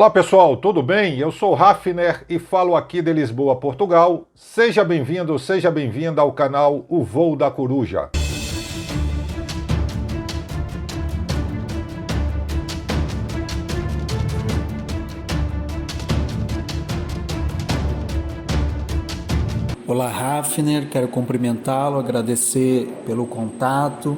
Olá pessoal, tudo bem? Eu sou Hafner e falo aqui de Lisboa, Portugal. Seja bem-vindo, seja bem-vinda ao canal O Voo da Coruja. Olá, Hafner, quero cumprimentá-lo, agradecer pelo contato.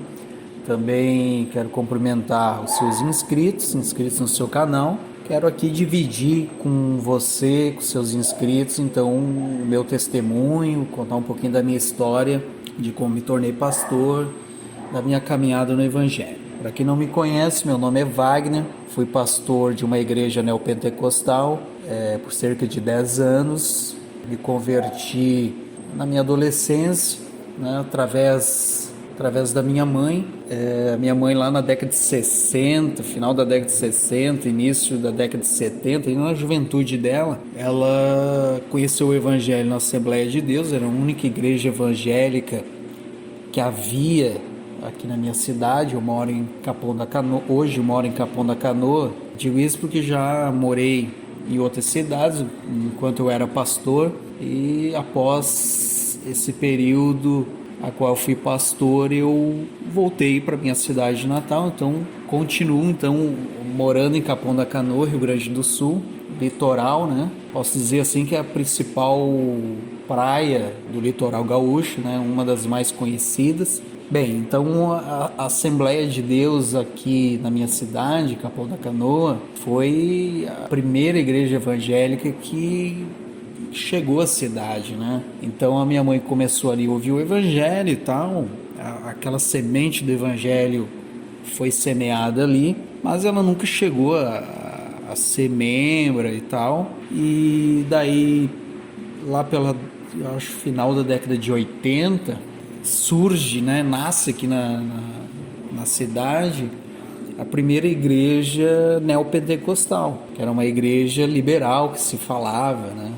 Também quero cumprimentar os seus inscritos no seu canal. Quero aqui dividir com você, com seus inscritos, então, o meu testemunho, contar um pouquinho da minha história, de como me tornei pastor, da minha caminhada no Evangelho. Para quem não me conhece, meu nome é Wagner, fui pastor de uma igreja neopentecostal por cerca de 10 anos. Me converti na minha adolescência, né, através da minha mãe. Minha mãe lá na década de 60, final da década de 60, início da década de 70, e na juventude dela, ela conheceu o Evangelho na Assembleia de Deus. Era a única igreja evangélica que havia aqui na minha cidade. Eu moro em Capão da Canoa, hoje eu moro em Capão da Canoa. Digo isso porque já morei em outras cidades enquanto eu era pastor, e após esse período a qual fui pastor, eu voltei para minha cidade natal. Então continuo morando em Capão da Canoa, Rio Grande do Sul, litoral, né? Posso dizer assim que é a principal praia do litoral gaúcho, né? Uma das mais conhecidas. Bem, então a Assembleia de Deus aqui na minha cidade, Capão da Canoa, foi a primeira igreja evangélica que chegou à cidade, né? Então a minha mãe começou ali a ouvir o Evangelho e tal, aquela semente do Evangelho foi semeada ali, mas ela nunca chegou a ser membro e tal. E daí, lá pela, eu acho, final da década de 80, surge, né, nasce aqui na cidade a primeira igreja neopentecostal, que era uma igreja liberal que se falava, né?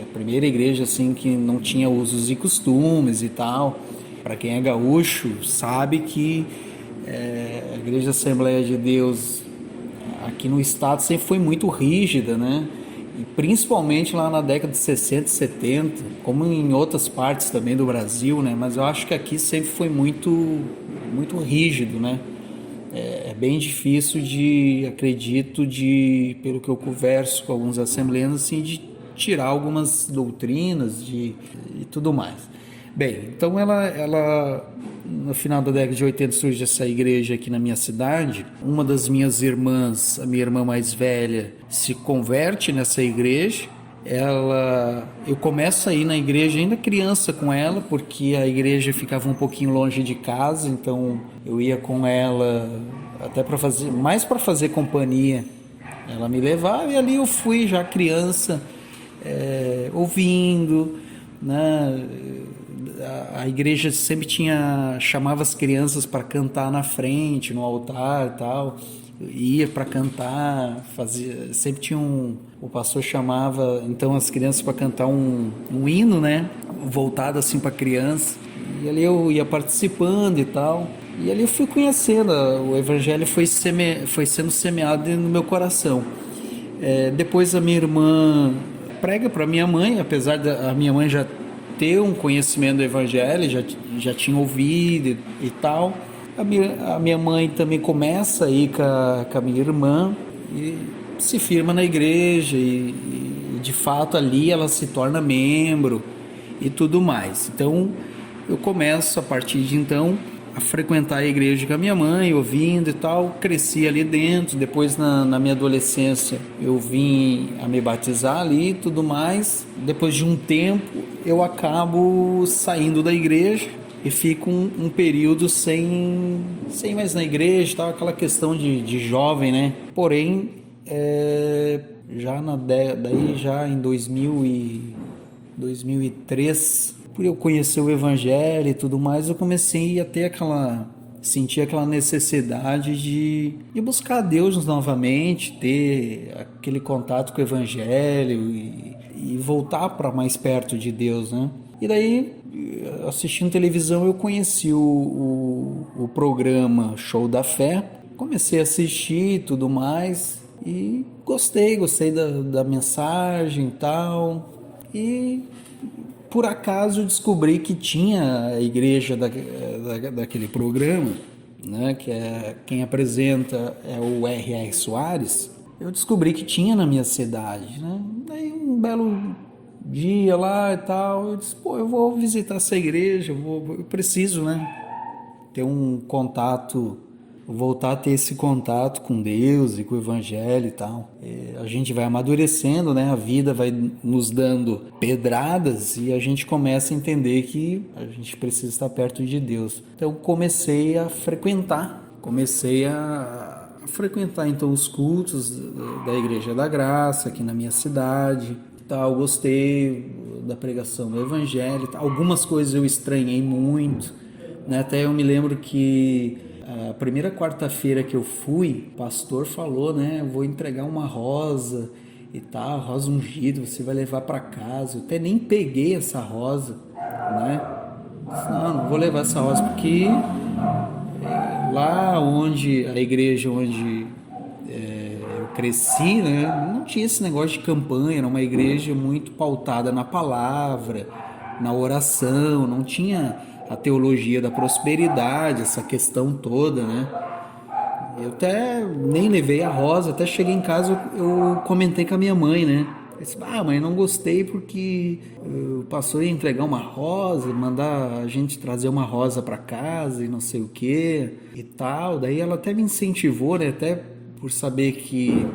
A primeira igreja assim que não tinha usos e costumes e tal. Para quem é gaúcho sabe que a igreja Assembleia de Deus aqui no estado sempre foi muito rígida, né? E principalmente lá na década de 60 e 70, como em outras partes também do Brasil, né? Mas eu acho que aqui sempre foi muito rígido, né? É bem difícil pelo que eu converso com alguns assembleanos, assim, de tirar algumas doutrinas e tudo mais. Bem, então ela no final da década de 80 surge essa igreja aqui na minha cidade. Uma das minhas irmãs, a minha irmã mais velha, se converte nessa igreja. Eu começo a ir na igreja ainda criança com ela, porque a igreja ficava um pouquinho longe de casa, então eu ia com ela até mais para fazer companhia. Ela me levava e ali eu fui já criança, ouvindo, né? A igreja sempre chamava as crianças para cantar na frente, no altar e tal. Ia para cantar, sempre tinha o pastor chamava então as crianças para cantar um hino, né, voltado assim para criança, e ali eu ia participando e tal, e ali eu fui conhecendo, o evangelho foi sendo semeado no meu coração. Depois a minha irmã prega para minha mãe, apesar da minha mãe já ter um conhecimento do evangelho, já tinha ouvido e tal. A minha mãe também começa a ir com a minha irmã e se firma na igreja, e de fato ali ela se torna membro e tudo mais. Então eu começo a partir de então a frequentar a igreja com a minha mãe, ouvindo e tal. Cresci ali dentro. Depois na minha adolescência eu vim a me batizar ali e tudo mais. Depois de um tempo eu acabo saindo da igreja e fico um período sem mais na igreja, tal, aquela questão de jovem, né? Porém, daí já em 2003, por eu conhecer o evangelho e tudo mais, eu comecei a ter sentir aquela necessidade de buscar a Deus novamente, ter aquele contato com o evangelho e voltar para mais perto de Deus, né? E daí, assistindo televisão, eu conheci o programa Show da Fé, comecei a assistir e tudo mais, E gostei da mensagem e tal. E por acaso descobri que tinha a igreja daquele programa, né, que é quem apresenta é o R.R. Soares. Eu descobri que tinha na minha cidade, né? Daí um belo dia lá e tal, eu disse, pô, eu vou visitar essa igreja, eu preciso, né, ter um contato, voltar a ter esse contato com Deus e com o Evangelho e tal. A gente vai amadurecendo, né? A vida vai nos dando pedradas e a gente começa a entender que a gente precisa estar perto de Deus. Então comecei a frequentar então os cultos da Igreja da Graça aqui na minha cidade. Tal, gostei da pregação do Evangelho. Algumas coisas eu estranhei muito, né? Até eu me lembro que a primeira quarta-feira que eu fui, o pastor falou, né? Vou entregar uma rosa e tal, rosa ungida, você vai levar para casa. Eu até nem peguei essa rosa, né? Não vou levar essa rosa porque lá onde a igreja onde eu cresci, né, não tinha esse negócio de campanha, era uma igreja muito pautada na palavra, na oração, não tinha a teologia da prosperidade, essa questão toda, né? Eu até nem levei a rosa, até cheguei em casa eu comentei com a minha mãe, né? Eu disse, mãe, não gostei porque o pastor ia entregar uma rosa, mandar a gente trazer uma rosa para casa e não sei o que e tal. Daí ela até me incentivou, né? Até por saber que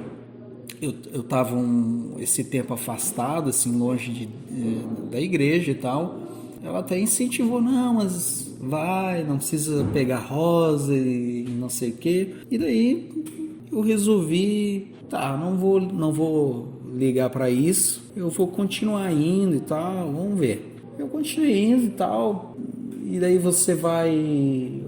eu estava esse tempo afastado, assim, longe da igreja e tal. Ela até incentivou, não, mas vai, não precisa pegar rosa e não sei o que. E daí eu resolvi, tá, não vou ligar para isso, eu vou continuar indo e tal, vamos ver. Eu continuei indo e tal, e daí você vai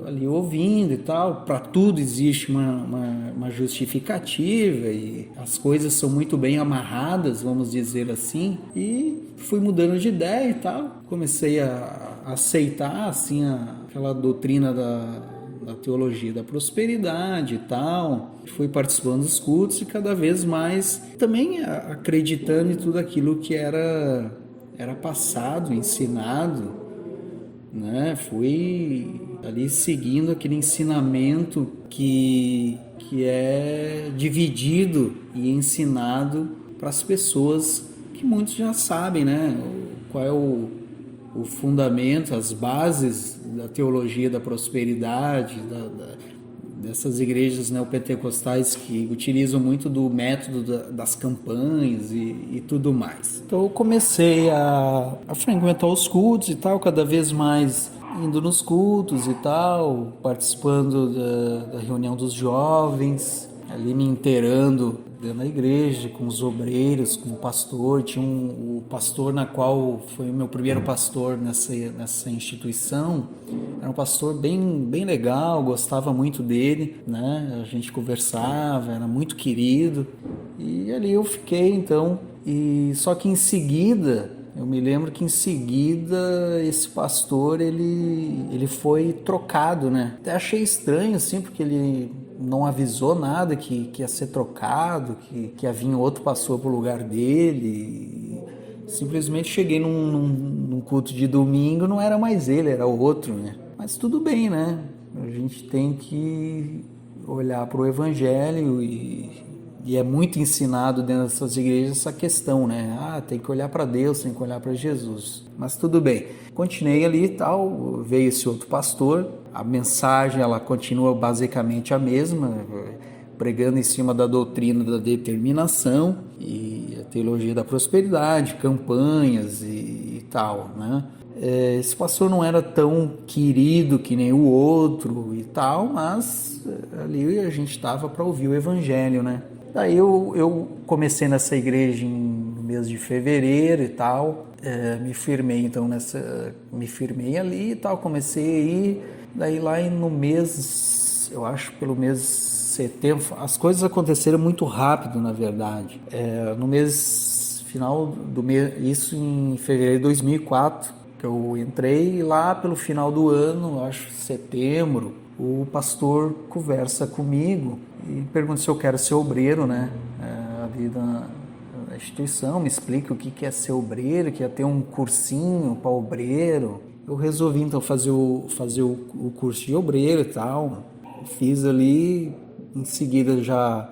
ali ouvindo e tal, para tudo existe uma justificativa e as coisas são muito bem amarradas, vamos dizer assim, e fui mudando de ideia e tal, comecei a aceitar assim aquela doutrina da teologia da prosperidade e tal, fui participando dos cultos e cada vez mais também acreditando em tudo aquilo que era passado, ensinado, né? Fui ali seguindo aquele ensinamento que é dividido e ensinado para as pessoas que muitos já sabem, né? Qual é o fundamento, as bases da teologia da prosperidade, dessas igrejas neopentecostais que utilizam muito do método das campanhas e tudo mais. Então eu comecei a frequentar os cultos e tal, cada vez mais indo nos cultos e tal, participando da reunião dos jovens, ali me inteirando dentro da igreja, com os obreiros, com o pastor. Tinha o pastor na qual foi o meu primeiro pastor nessa instituição. Era um pastor bem legal, gostava muito dele, né? A gente conversava, era muito querido. E ali eu fiquei, então. E só que em seguida, eu me lembro que em seguida esse pastor ele foi trocado, né? Até achei estranho assim, porque ele não avisou nada que ia ser trocado, que ia vir outro pastor pro lugar dele. Simplesmente cheguei num culto de domingo, não era mais ele, era outro, né? Mas tudo bem, né? A gente tem que olhar para o Evangelho e é muito ensinado dentro dessas igrejas essa questão, né? Tem que olhar para Deus, tem que olhar para Jesus. Mas tudo bem. Continuei ali e tal, veio esse outro pastor. A mensagem, ela continua basicamente a mesma, pregando em cima da doutrina da determinação e a teologia da prosperidade, campanhas e tal, né? Esse pastor não era tão querido que nem o outro e tal, mas ali a gente estava para ouvir o Evangelho, né? Daí eu comecei nessa igreja no mês de fevereiro e tal, me firmei ali e tal, comecei a ir. Daí lá no mês, eu acho pelo mês de setembro, as coisas aconteceram muito rápido, na verdade. No mês final do mês, isso em fevereiro de 2004, que eu entrei lá pelo final do ano, eu acho setembro, o pastor conversa comigo e pergunta se eu quero ser obreiro, né? Ali da instituição, me explica o que é ser obreiro, que ia ter um cursinho para obreiro. Eu resolvi então fazer o curso de obreiro e tal. Fiz ali, em seguida já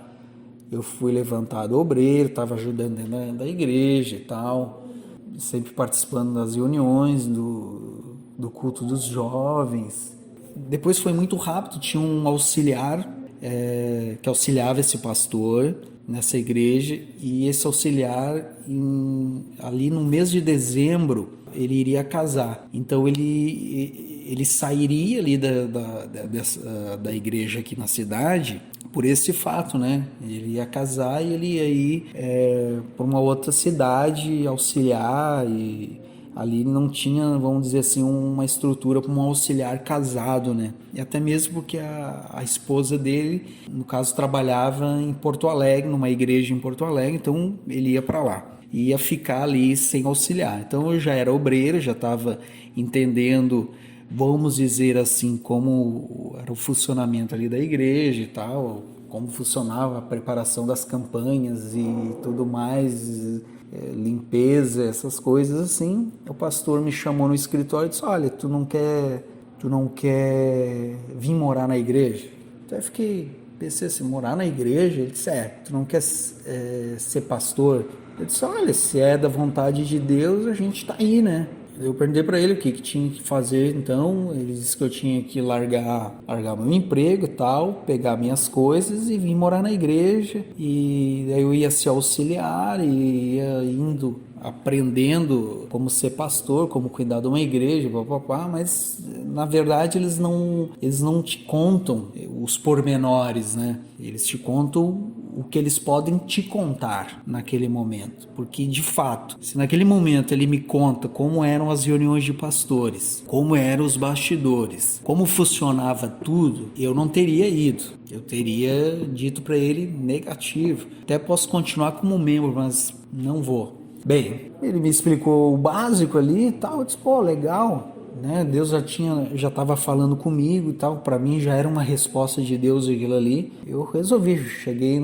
eu fui levantado obreiro, estava ajudando dentro da igreja e tal, sempre participando das reuniões, do culto dos jovens. Depois foi muito rápido, tinha um auxiliar que auxiliava esse pastor nessa igreja, e esse auxiliar, ali no mês de dezembro, ele iria casar. Então ele sairia ali da igreja aqui na cidade por esse fato, né? Ele ia casar e ele ia ir para uma outra cidade auxiliar, e ali não tinha, vamos dizer assim, uma estrutura para um auxiliar casado, né? E até mesmo porque a esposa dele, no caso, trabalhava em Porto Alegre, numa igreja em Porto Alegre, então ele ia para lá. Ia ficar ali sem auxiliar. Então eu já era obreiro, já estava entendendo, vamos dizer assim, como era o funcionamento ali da igreja e tal, como funcionava a preparação das campanhas e tudo mais, limpeza, essas coisas assim. O pastor me chamou no escritório e disse: olha, tu não quer vir morar na igreja? Então eu pensei assim, morar na igreja? Ele disse: tu não quer ser pastor? Eu disse: olha, se é da vontade de Deus, a gente tá aí, né? Eu perguntei para ele o que tinha que fazer, então ele disse que eu tinha que largar meu emprego e tal, pegar minhas coisas e vir morar na igreja, e daí eu ia ser auxiliar e ia indo aprendendo como ser pastor, como cuidar de uma igreja, papapá, mas na verdade eles não te contam os pormenores, né? Eles te contam o que eles podem te contar naquele momento, porque de fato, se naquele momento ele me conta como eram as reuniões de pastores, como eram os bastidores, como funcionava tudo, eu não teria ido, eu teria dito para ele negativo. Até posso continuar como membro, mas não vou. Bem, ele me explicou o básico ali e tal, eu disse: pô, legal, né? Deus já estava falando comigo e tal, para mim já era uma resposta de Deus aquilo ali. Eu resolvi, cheguei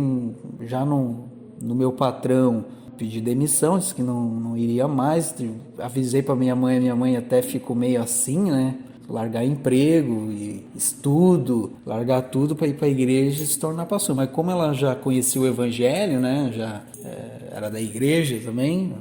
já no meu patrão, pedi demissão, disse que não iria mais, avisei para minha mãe até ficou meio assim, né? Largar emprego e estudo, largar tudo para ir para a igreja e se tornar pastor. Mas como ela já conhecia o evangelho, né, já era da igreja também,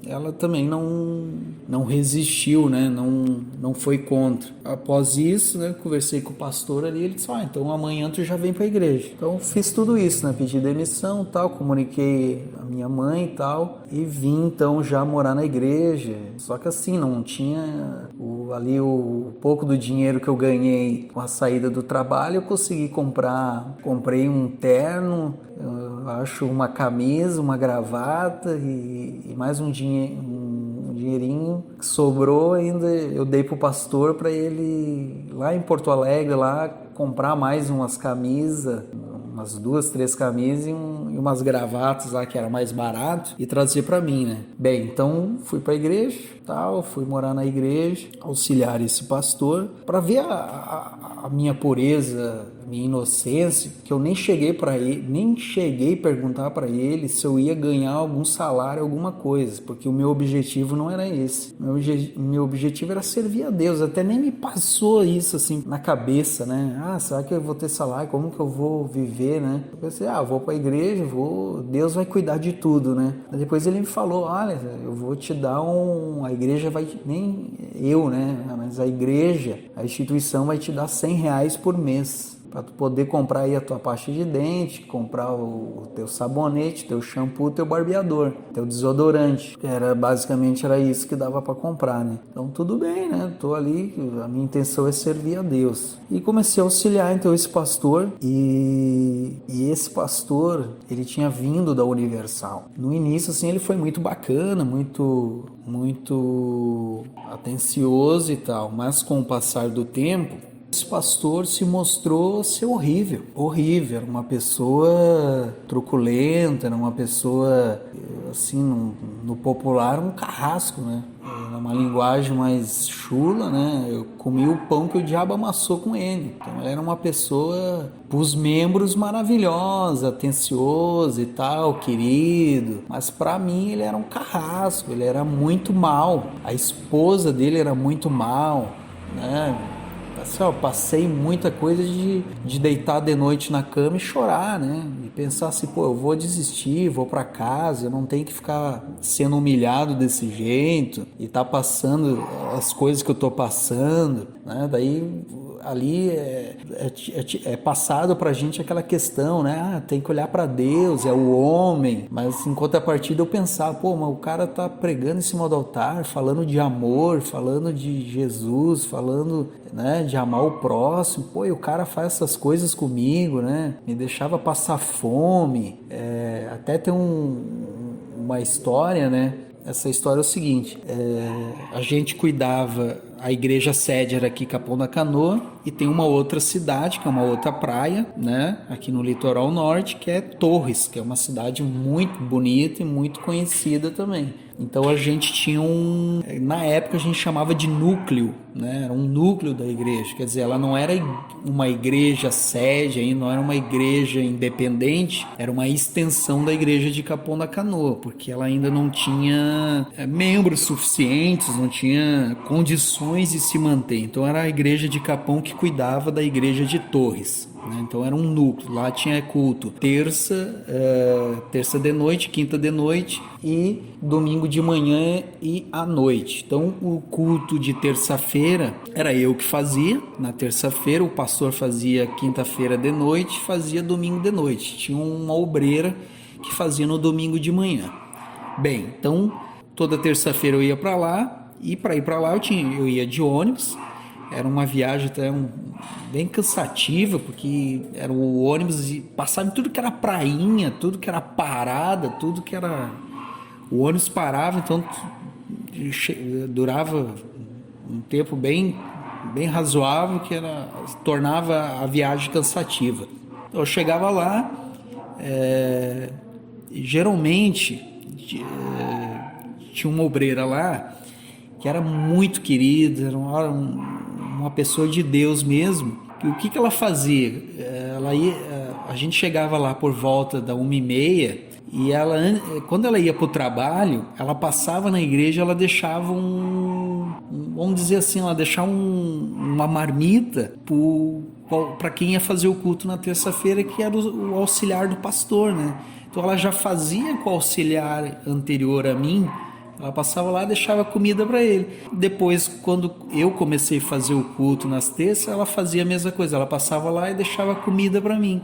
ela também não resistiu, né, não foi contra. Após isso, né, conversei com o pastor ali, ele disse: então amanhã tu já vem para a igreja. Então fiz tudo isso, né, pedi demissão, tal, comuniquei a minha mãe e tal, e vim então já morar na igreja. Só que assim, não tinha o pouco do dinheiro que eu ganhei com a saída do trabalho, eu consegui comprei um terno, eu acho, uma camisa, uma gravata e mais um dinheirinho que sobrou ainda, eu dei pro pastor para ele lá em Porto Alegre lá comprar mais umas camisas, umas 2, 3 camisas e umas gravatas lá que era mais barato, e trazer para mim, né? Bem, então fui para a igreja, tal, fui morar na igreja, auxiliar esse pastor, para ver a minha pureza, a minha inocência, que eu nem cheguei a perguntar para ele se eu ia ganhar algum salário, alguma coisa, porque o meu objetivo não era esse. Meu objetivo era servir a Deus, até nem me passou isso assim na cabeça, né? Será que eu vou ter salário? Como que eu vou viver, né? Eu pensei: vou para a igreja, Deus vai cuidar de tudo, né? Depois ele me falou: olha, eu vou te dar a igreja vai, nem eu, né? Mas a igreja, a instituição vai te dar R$100 por mês, para tu poder comprar aí a tua pasta de dente, comprar o teu sabonete, teu shampoo, teu barbeador, teu desodorante. Basicamente era isso que dava para comprar, né? Então tudo bem, né? Tô ali, a minha intenção é servir a Deus. E comecei a auxiliar então esse pastor, e esse pastor, ele tinha vindo da Universal. No início assim ele foi muito bacana, muito atencioso e tal, mas com o passar do tempo, esse pastor se mostrou ser horrível, era uma pessoa truculenta, era uma pessoa, assim, no popular, um carrasco, né? numa linguagem mais chula, né? Eu comi o pão que o diabo amassou com ele. Então ele era uma pessoa, os membros, maravilhosa, atenciosa e tal, querido. Mas para mim ele era um carrasco, ele era muito mal. A esposa dele era muito mal, né? Assim, ó, passei muita coisa de deitar de noite na cama e chorar, né? E pensar assim, pô, eu vou desistir, vou para casa, eu não tenho que ficar sendo humilhado desse jeito e tá passando as coisas que eu tô passando, né? Daí ali é passado pra gente aquela questão, né? Tem que olhar para Deus, é o homem. Mas em contrapartida eu pensava, pô, mas o cara tá pregando em cima do altar, falando de amor, falando de Jesus, falando, né, de amar o próximo. Pô, e o cara faz essas coisas comigo, né? Me deixava passar fome. Até tem uma história, né? Essa história é o seguinte, a gente cuidava, a igreja sede era aqui Capão da Canoa e tem uma outra cidade, que é uma outra praia, né, aqui no litoral norte, que é Torres, que é uma cidade muito bonita e muito conhecida também. Então a gente tinha na época a gente chamava de núcleo, né? Era um núcleo da igreja, quer dizer, ela não era uma igreja sede, ainda não era uma igreja independente, era uma extensão da igreja de Capão da Canoa, porque ela ainda não tinha membros suficientes, não tinha condições de se manter. Então era a igreja de Capão que cuidava da igreja de Torres. Então era um núcleo, lá tinha culto terça de noite, quinta de noite e domingo de manhã e à noite. Então o culto de terça-feira era eu que fazia, na terça-feira o pastor fazia quinta-feira de noite, fazia domingo de noite, tinha uma obreira que fazia no domingo de manhã. Bem, então toda terça-feira eu ia para lá e para ir para lá eu ia de ônibus. Era uma viagem até bem cansativa, porque era o ônibus e passava em tudo que era prainha, tudo que era parada, tudo que era... O ônibus parava, então durava um tempo bem razoável, que tornava a viagem cansativa. Eu chegava lá, geralmente tinha uma obreira lá que era muito querida, era uma pessoa de Deus mesmo. E o que ela fazia? A gente chegava lá por volta da 1h30 e quando ela ia para o trabalho, ela passava na igreja, ela deixava vamos dizer assim, ela deixava uma marmita para quem ia fazer o culto na terça-feira, que era o auxiliar do pastor, né? Então ela já fazia com o auxiliar anterior a mim. Ela passava lá e deixava comida para ele. Depois, quando eu comecei a fazer o culto nas terças, ela fazia a mesma coisa. Ela passava lá e deixava comida para mim.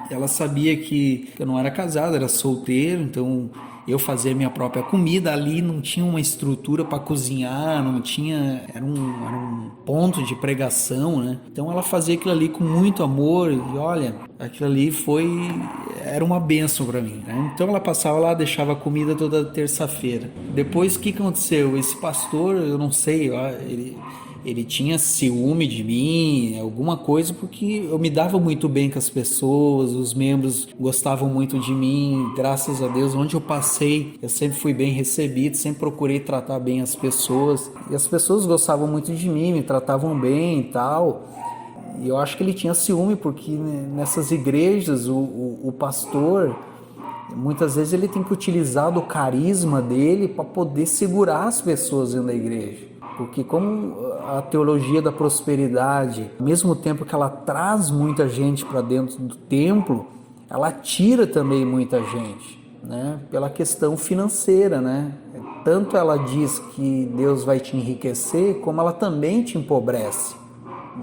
Ela sabia que eu não era casado, era solteiro, então eu fazia a minha própria comida. Ali não tinha uma estrutura para cozinhar, não tinha... Era um ponto de pregação, né? Então ela fazia aquilo ali com muito amor e olha, aquilo ali era uma bênção para mim, né? Então ela passava lá, deixava comida toda terça-feira. Depois, o que aconteceu? Esse pastor, eu não sei, ele tinha ciúme de mim, alguma coisa, porque eu me dava muito bem com as pessoas, os membros gostavam muito de mim, graças a Deus, onde eu passei, eu sempre fui bem recebido, sempre procurei tratar bem as pessoas, e as pessoas gostavam muito de mim, me tratavam bem e tal. E eu acho que ele tinha ciúme, porque nessas igrejas o pastor, muitas vezes ele tem que utilizar do carisma dele para poder segurar as pessoas dentro da igreja. Porque como a teologia da prosperidade, ao mesmo tempo que ela traz muita gente para dentro do templo, ela tira também muita gente, né? Pela questão financeira, né? Tanto ela diz que Deus vai te enriquecer, como ela também te empobrece,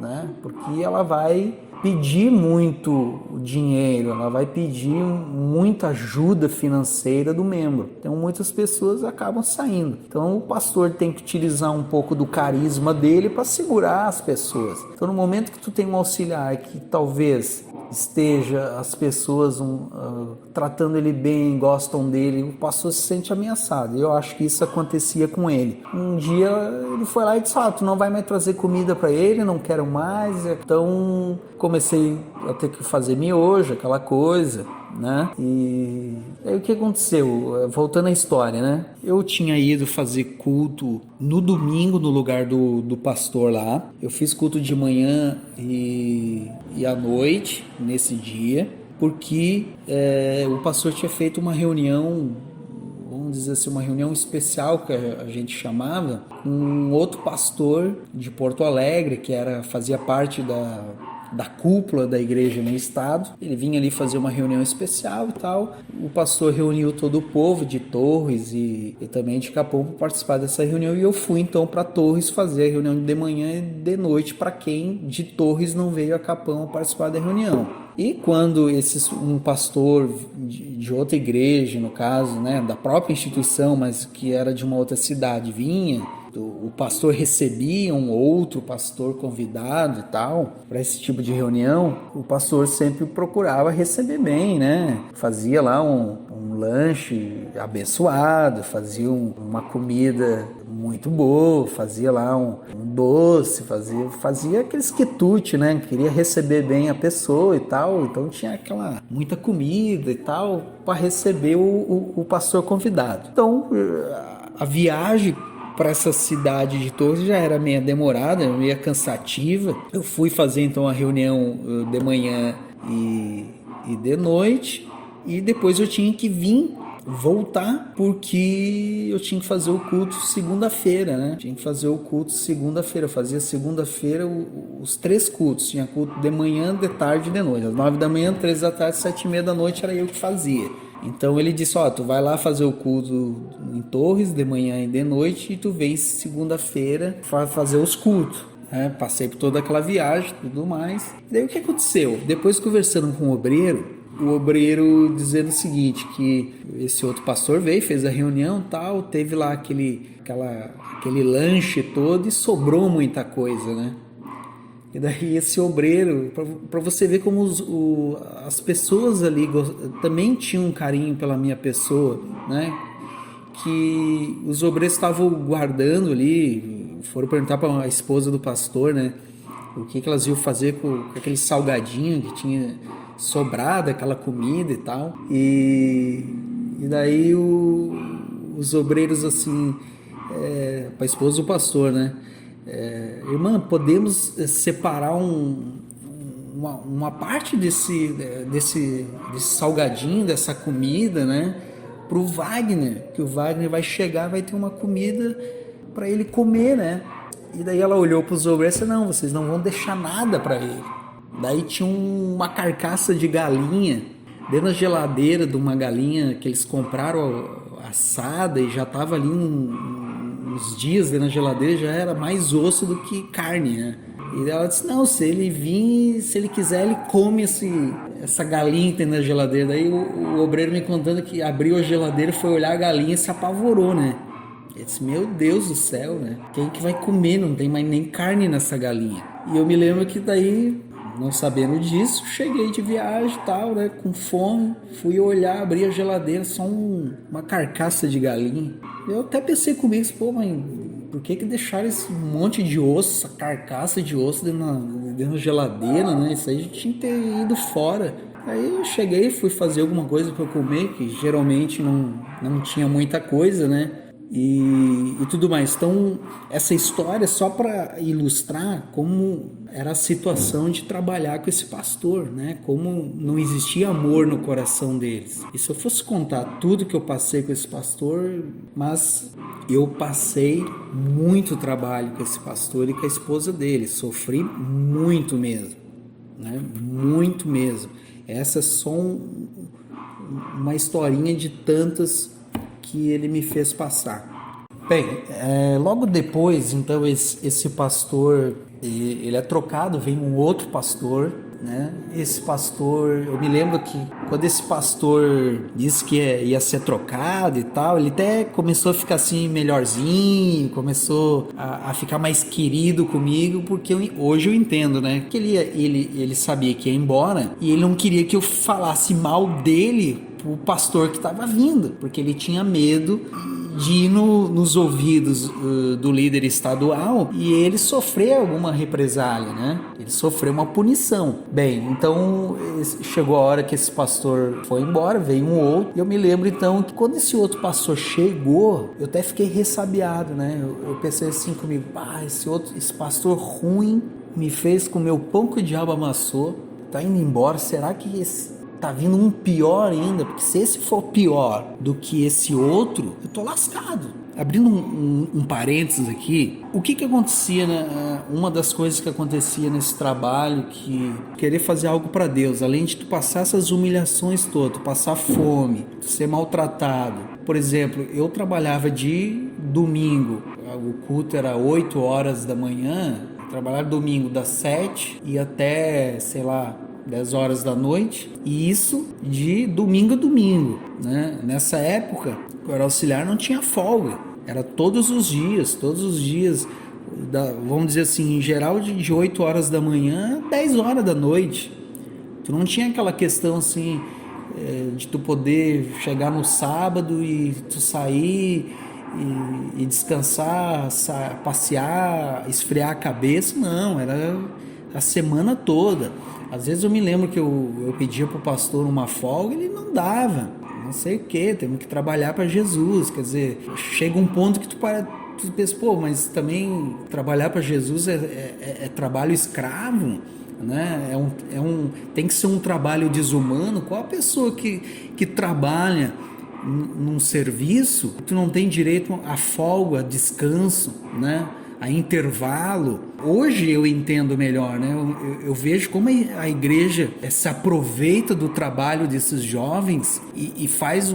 né? Porque ela vai pedir muito dinheiro, ela vai pedir muita ajuda financeira do membro. Então muitas pessoas acabam saindo. Então o pastor tem que utilizar um pouco do carisma dele para segurar as pessoas. Então no momento que tu tem um auxiliar que talvez esteja as pessoas tratando ele bem, gostam dele, o pastor se sente ameaçado. Eu acho que isso acontecia com ele. Um dia ele foi lá e disse: tu não vai mais trazer comida para ele, não quero mais. Então comecei a ter que fazer miojo, aquela coisa, né? E aí o que aconteceu? Voltando à história, né? Eu tinha ido fazer culto no domingo no lugar do pastor lá. Eu fiz culto de manhã e à noite nesse dia, porque o pastor tinha feito uma reunião, vamos dizer assim, uma reunião especial que a gente chamava, com um outro pastor de Porto Alegre, que fazia parte da cúpula da igreja no estado. Ele vinha ali fazer uma reunião especial e tal. O pastor reuniu todo o povo de Torres e também de Capão para participar dessa reunião, e eu fui então para Torres fazer a reunião de manhã e de noite para quem de Torres não veio a Capão participar da reunião. E quando um pastor de outra igreja, no caso, né, da própria instituição, mas que era de uma outra cidade, vinha, o pastor recebia um outro pastor convidado e tal, para esse tipo de reunião, o pastor sempre procurava receber bem, né? Fazia lá um lanche abençoado, fazia uma comida muito boa, fazia lá um doce, fazia aqueles quitute, né? Queria receber bem a pessoa e tal, então tinha muita comida e tal para receber o pastor convidado. Então a viagem para essa cidade de Torres já era meio demorada, meio cansativa. Eu fui fazer então a reunião de manhã e de noite, e depois eu tinha que voltar porque eu tinha que fazer o culto segunda-feira, né? Tinha que fazer o culto segunda-feira. Eu fazia segunda-feira os 3 cultos. Tinha culto de manhã, de tarde e de noite. Às 9 da manhã, 3 da tarde, 7:30 da noite era eu que fazia. Então ele disse, tu vai lá fazer o culto em Torres de manhã e de noite e tu vem segunda-feira fazer os cultos. Passei por toda aquela viagem e tudo mais. E daí o que aconteceu? Depois conversando com o obreiro dizendo o seguinte, que esse outro pastor veio, fez a reunião e tal, teve lá aquele lanche todo e sobrou muita coisa, né? E daí esse obreiro, para você ver como as pessoas ali também tinham um carinho pela minha pessoa, né? Que os obreiros estavam guardando ali, foram perguntar para a esposa do pastor, né? O que elas iam fazer com aquele salgadinho que tinha sobrado, aquela comida e tal. E daí os obreiros assim, para a esposa do pastor, né? Irmã, podemos separar uma parte desse salgadinho, dessa comida, né, para o Wagner, que o Wagner vai chegar, vai ter uma comida para ele comer, né? E daí ela olhou para os obreiros e disse, não, vocês não vão deixar nada para ele. Daí tinha uma carcaça de galinha dentro da geladeira, de uma galinha que eles compraram assada e já estava ali uns dias dentro da geladeira, já era mais osso do que carne, né? E ela disse, não, se ele vir, se ele quiser, ele come essa galinha que tem na geladeira. Daí o obreiro me contando que abriu a geladeira, foi olhar a galinha e se apavorou, né? Ele disse, meu Deus do céu, né? Quem que vai comer? Não tem mais nem carne nessa galinha. E eu me lembro que daí, não sabendo disso, cheguei de viagem e tal, né? Com fome, fui olhar, abri a geladeira, só uma carcaça de galinha. Eu até pensei comigo, pô, mas por que deixaram esse monte de osso, essa carcaça de osso dentro da geladeira, né? Isso aí tinha que ter ido fora. Aí eu cheguei, fui fazer alguma coisa para comer, que geralmente não tinha muita coisa, né? E tudo mais. Então, essa história é só para ilustrar como era a situação de trabalhar com esse pastor, né? Como não existia amor no coração deles. E se eu fosse contar tudo que eu passei com esse pastor, mas eu passei muito trabalho com esse pastor e com a esposa dele. Sofri muito mesmo, né? Muito mesmo. Essa é só uma historinha de tantas que ele me fez passar. Bem, logo depois, então, esse pastor, ele é trocado, vem um outro pastor, né? Esse pastor, eu me lembro que quando esse pastor disse que ia ser trocado e tal, ele até começou a ficar assim melhorzinho, começou a ficar mais querido comigo, porque hoje eu entendo, né? Que ele sabia que ia embora e ele não queria que eu falasse mal dele o pastor que estava vindo, porque ele tinha medo de ir nos ouvidos do líder estadual e ele sofrer alguma represália, né? Ele sofreu uma punição. Bem, então chegou a hora que esse pastor foi embora, veio um outro, e eu me lembro então que quando esse outro pastor chegou, eu até fiquei ressabiado, né? Eu pensei assim comigo, esse pastor ruim me fez comer o pão que o diabo amassou, tá indo embora, será que tá vindo um pior ainda? Porque se esse for pior do que esse outro, eu tô lascado. Abrindo um parênteses aqui, o que acontecia, né? Uma das coisas que acontecia nesse trabalho, que querer fazer algo para Deus, além de tu passar essas humilhações todas, tu passar fome, tu ser maltratado. Por exemplo, eu trabalhava de domingo, o culto era 8 horas da manhã, trabalhava domingo das 7 e até, 10 horas da noite, e isso de domingo a domingo, né? Nessa época, o auxiliar não tinha folga, era todos os dias, vamos dizer assim, em geral de 8 horas da manhã a 10 horas da noite. Tu não tinha aquela questão assim, de tu poder chegar no sábado e tu sair e descansar, passear, esfriar a cabeça, não, era a semana toda. Às vezes eu me lembro que eu pedia para o pastor uma folga e ele não dava, não sei o que, temos que trabalhar para Jesus. Quer dizer, chega um ponto que tu pensa, mas também trabalhar para Jesus é trabalho escravo, né? Tem que ser um trabalho desumano. Qual a pessoa que trabalha num serviço, tu não tem direito a folga, a descanso, né? A intervalo? Hoje eu entendo melhor, né? Eu vejo como a igreja se aproveita do trabalho desses jovens e faz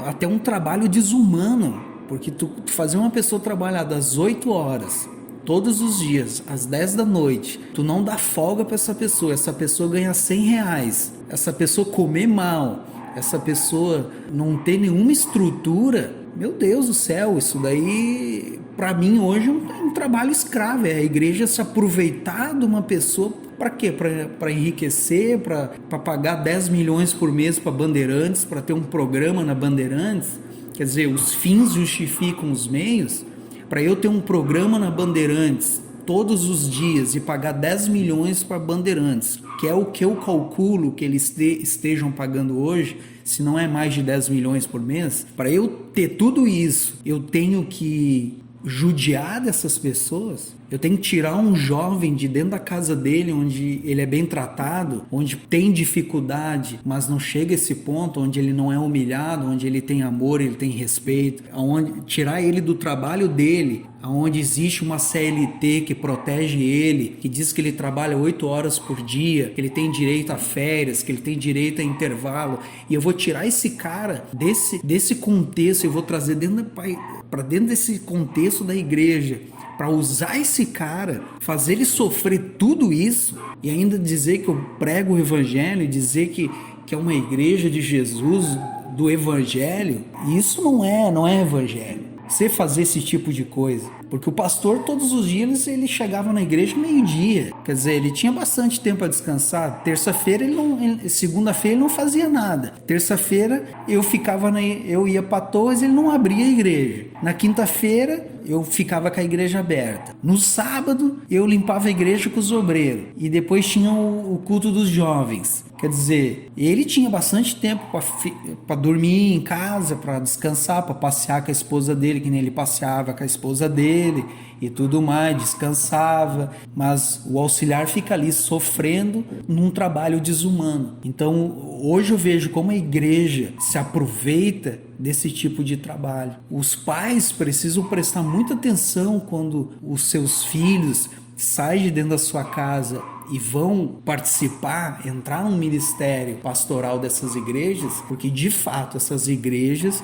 até um trabalho desumano, porque tu fazer uma pessoa trabalhar das 8 horas todos os dias, às 10 da noite, tu não dá folga para essa pessoa ganha R$100, essa pessoa comer mal, essa pessoa não ter nenhuma estrutura. Meu Deus do céu, isso daí para mim hoje é um trabalho escravo, é a igreja se aproveitar de uma pessoa para quê? Para enriquecer, para pagar 10 milhões por mês para Bandeirantes, para ter um programa na Bandeirantes. Quer dizer, os fins justificam os meios. Para eu ter um programa na Bandeirantes todos os dias e pagar 10 milhões para Bandeirantes, que é o que eu calculo que eles estejam pagando hoje, se não é mais de 10 milhões por mês, para eu ter tudo isso, eu tenho que judiar dessas pessoas, eu tenho que tirar um jovem de dentro da casa dele, onde ele é bem tratado, onde tem dificuldade, mas não chega a esse ponto, onde ele não é humilhado, onde ele tem amor, ele tem respeito, tirar ele do trabalho dele, onde existe uma CLT que protege ele, que diz que ele trabalha 8 horas por dia, que ele tem direito a férias, que ele tem direito a intervalo, e eu vou tirar esse cara desse contexto, eu vou trazer para dentro desse contexto da igreja, para usar esse cara, fazer ele sofrer tudo isso e ainda dizer que eu prego o evangelho, dizer que é uma igreja de Jesus, do evangelho, isso não é evangelho. Você fazer esse tipo de coisa, porque o pastor todos os dias ele chegava na igreja meio-dia, quer dizer, ele tinha bastante tempo para descansar. Terça-feira segunda-feira ele não fazia nada. Terça-feira eu ia para Torres, ele não abria a igreja. Na quinta-feira eu ficava com a igreja aberta. No sábado eu limpava a igreja com os obreiros e depois tinha o culto dos jovens. Quer dizer, ele tinha bastante tempo para dormir em casa, para descansar, para passear com a esposa dele, que nem ele passeava com a esposa dele e tudo mais, descansava, mas o auxiliar fica ali sofrendo num trabalho desumano. Então, hoje eu vejo como a igreja se aproveita desse tipo de trabalho. Os pais precisam prestar muita atenção quando os seus filhos saem de dentro da sua casa e vão participar, entrar no ministério pastoral dessas igrejas, porque de fato essas igrejas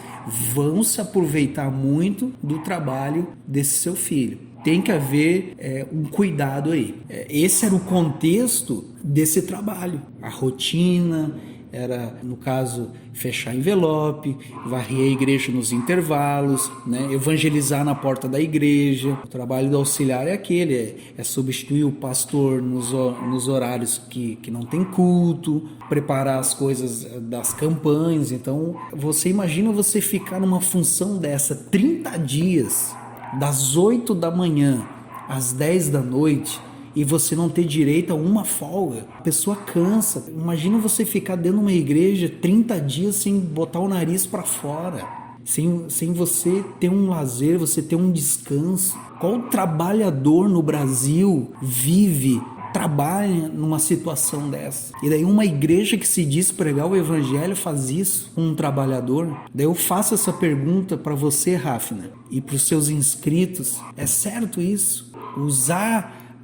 vão se aproveitar muito do trabalho desse seu filho. Tem que haver um cuidado aí. Esse era o contexto desse trabalho, a rotina, era, no caso, fechar envelope, varrer a igreja nos intervalos, né? Evangelizar na porta da igreja. O trabalho do auxiliar é aquele, é substituir o pastor nos horários que não tem culto, preparar as coisas das campanhas. Então, você imagina você ficar numa função dessa 30 dias, das 8 da manhã às 10 da noite, e você não ter direito a uma folga. A pessoa cansa. Imagina você ficar dentro de uma igreja 30 dias sem botar o nariz para fora, sem você ter um lazer, você ter um descanso. Qual trabalhador no Brasil trabalha numa situação dessa? E daí uma igreja que se diz pregar o evangelho faz isso com um trabalhador? Daí eu faço essa pergunta para você, Hafner, e para os seus inscritos. É certo isso? Usar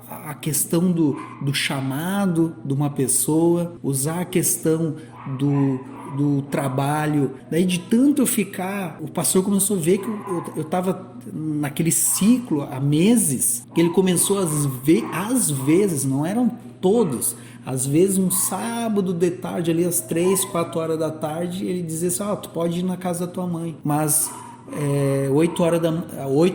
a questão do chamado de uma pessoa, usar a questão do trabalho. Daí de tanto eu ficar, o pastor começou a ver que eu estava naquele ciclo há meses, que ele começou às vezes, não eram todos, às vezes um sábado de tarde, ali às 3, 4 horas da tarde, ele dizia assim, tu pode ir na casa da tua mãe, mas 8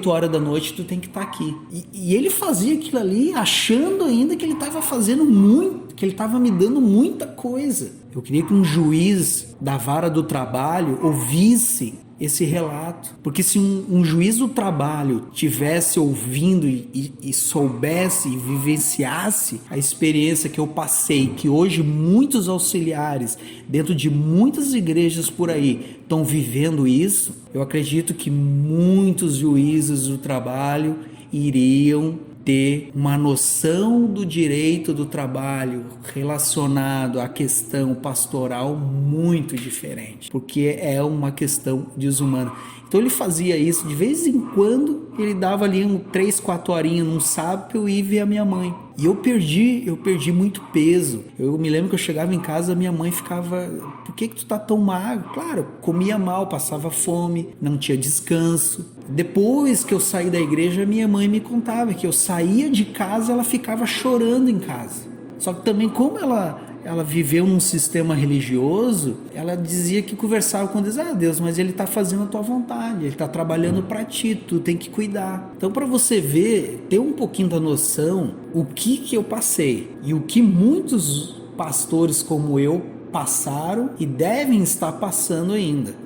horas da noite tu tem que estar aqui. E ele fazia aquilo ali achando ainda que ele estava fazendo muito, que ele estava me dando muita coisa. Eu queria que um juiz da vara do trabalho ouvisse esse relato, porque se um juiz do trabalho tivesse ouvindo e soubesse e vivenciasse a experiência que eu passei, que hoje muitos auxiliares dentro de muitas igrejas por aí estão vivendo isso, eu acredito que muitos juízes do trabalho iriam ter uma noção do direito do trabalho relacionado à questão pastoral muito diferente, porque é uma questão desumana. Então ele fazia isso, de vez em quando ele dava ali 3, 4 horinhas num sábado para eu ir ver a minha mãe. E eu perdi muito peso. Eu me lembro que eu chegava em casa, a minha mãe ficava, por que tu tá tão magro? Claro, comia mal, passava fome, não tinha descanso. Depois que eu saí da igreja, minha mãe me contava que eu saía de casa, ela ficava chorando em casa. Só que também, como ela viveu num sistema religioso, ela dizia que conversava com Deus, Deus, mas ele está fazendo a tua vontade, ele está trabalhando para ti, tu tem que cuidar. Então, para você ver, ter um pouquinho da noção, o que eu passei e o que muitos pastores como eu passaram e devem estar passando ainda.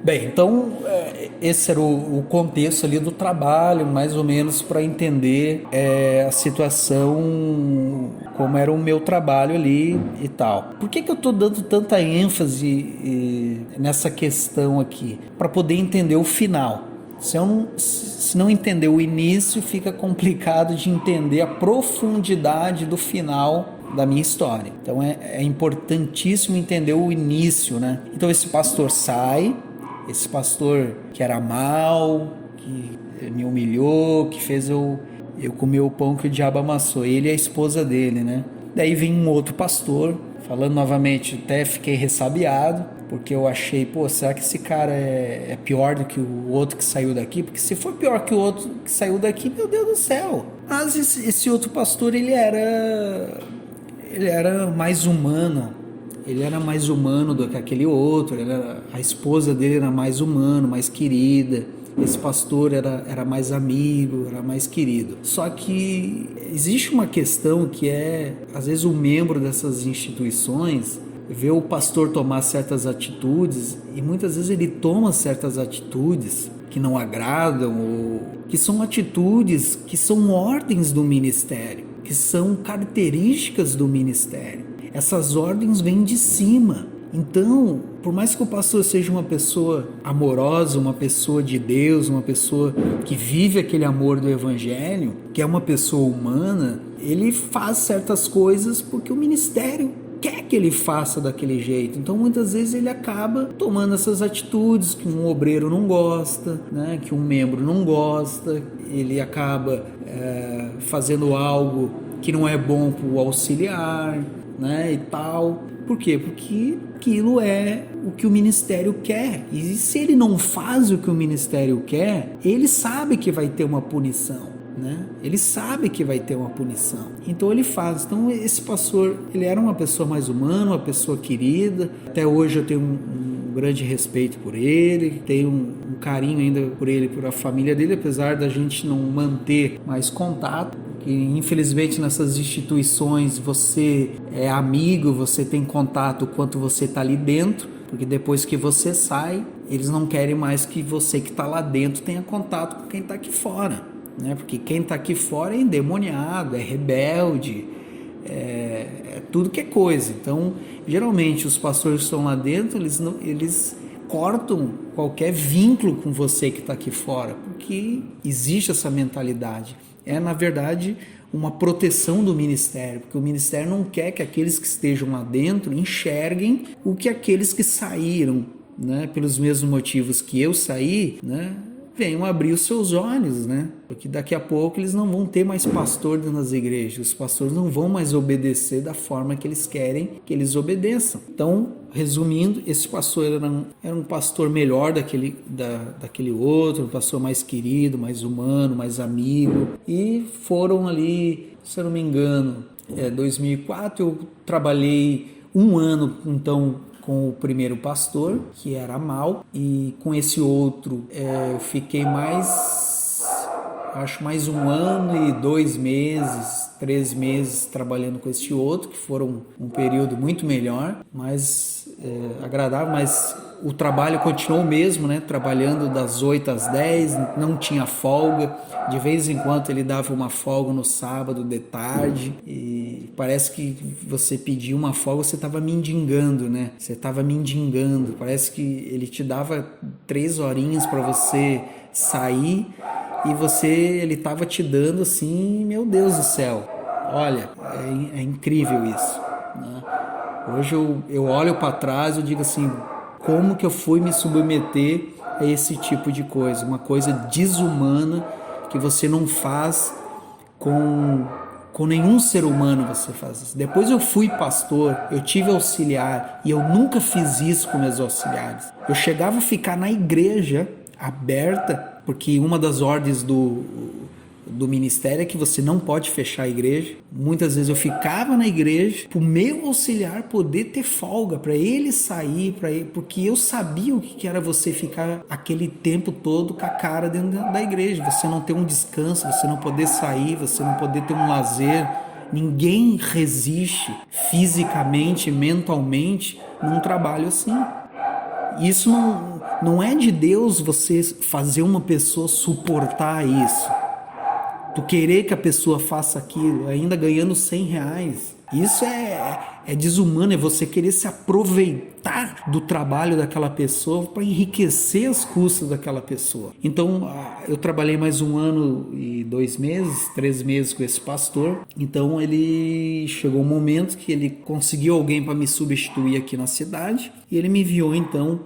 Bem, então esse era o contexto ali do trabalho, mais ou menos para entender a situação, como era o meu trabalho ali e tal. Por que eu estou dando tanta ênfase nessa questão aqui? Para poder entender o final. Se não entender o início, fica complicado de entender a profundidade do final da minha história. Então é importantíssimo entender o início, né? Então esse pastor sai, esse pastor que era mau, que me humilhou, que fez eu comer o pão que o diabo amassou, ele e a esposa dele, né? Daí vem um outro pastor, falando novamente, até fiquei ressabiado, porque eu achei, será que esse cara é pior do que o outro que saiu daqui? Porque se for pior que o outro que saiu daqui, meu Deus do céu. Mas esse outro pastor, ele era mais humano. Ele era mais humano do que aquele outro, a esposa dele era mais humana, mais querida. Esse pastor era mais amigo, era mais querido. Só que existe uma questão que às vezes o membro dessas instituições vê o pastor tomar certas atitudes e muitas vezes ele toma certas atitudes que não agradam, ou que são atitudes que são ordens do ministério, que são características do ministério. Essas ordens vêm de cima. Então, por mais que o pastor seja uma pessoa amorosa, uma pessoa de Deus, uma pessoa que vive aquele amor do evangelho, que é uma pessoa humana, ele faz certas coisas porque o ministério quer que ele faça daquele jeito. Então muitas vezes ele acaba tomando essas atitudes que um obreiro não gosta, né? Que um membro não gosta, ele acaba fazendo algo que não é bom para o auxiliar, né? E tal. Por quê? Porque aquilo é o que o ministério quer. E se ele não faz o que o ministério quer, ele sabe que vai ter uma punição, né? Ele sabe que vai ter uma punição, então ele faz. Então esse pastor, ele era uma pessoa mais humana, uma pessoa querida. Até hoje eu tenho um grande respeito por ele, tenho um carinho ainda por ele, por a família dele, apesar da gente não manter mais contato, que infelizmente nessas instituições você é amigo, você tem contato quanto você está ali dentro, porque depois que você sai, eles não querem mais que você que está lá dentro tenha contato com quem está aqui fora, né? Porque quem está aqui fora é endemoniado, é rebelde, é tudo que é coisa. Então, geralmente os pastores que estão lá dentro, eles cortam qualquer vínculo com você que está aqui fora, porque existe essa mentalidade. É, na verdade, uma proteção do ministério, porque o ministério não quer que aqueles que estejam lá dentro enxerguem o que aqueles que saíram, né, pelos mesmos motivos que eu saí, né, venham abrir os seus olhos, né? Porque daqui a pouco eles não vão ter mais pastor dentro das igrejas, os pastores não vão mais obedecer da forma que eles querem que eles obedeçam. Então, resumindo, esse pastor era um pastor melhor daquele outro, um pastor mais querido, mais humano, mais amigo, e foram ali, se eu não me engano, 2004, eu trabalhei um ano, então, com o primeiro pastor, que era Mal, e com esse outro eu fiquei mais 1 ano e 2 meses, 3 meses trabalhando com esse outro, que foram um período muito melhor, mais agradável, mas o trabalho continuou o mesmo, né? Trabalhando das 8 às 10, não tinha folga, de vez em quando ele dava uma folga no sábado de tarde, e parece que você pediu uma folga, você estava mendigando, né? Você estava mendigando, parece que ele te dava 3 horinhas para você sair, e ele estava te dando assim, meu Deus do céu, olha, é incrível isso, né? Hoje eu olho para trás e digo assim, como que eu fui me submeter a esse tipo de coisa, uma coisa desumana que você não faz com nenhum ser humano. Você faz isso. Depois eu fui pastor, eu tive auxiliar e eu nunca fiz isso com meus auxiliares. Eu chegava a ficar na igreja aberta, porque uma das ordens do ministério é que você não pode fechar a igreja. Muitas vezes eu ficava na igreja para o meu auxiliar poder ter folga, para ele sair, porque eu sabia o que era você ficar aquele tempo todo com a cara dentro da igreja, você não ter um descanso, você não poder sair, você não poder ter um lazer. Ninguém resiste fisicamente, mentalmente num trabalho assim. Isso não é de Deus, você fazer uma pessoa suportar isso. Tu querer que a pessoa faça aquilo, ainda ganhando R$100. Isso é desumano, é você querer se aproveitar do trabalho daquela pessoa para enriquecer as custas daquela pessoa. Então, eu trabalhei mais 1 ano e 2 meses, 3 meses com esse pastor. Então, ele chegou um momento que ele conseguiu alguém para me substituir aqui na cidade. E ele me enviou, então,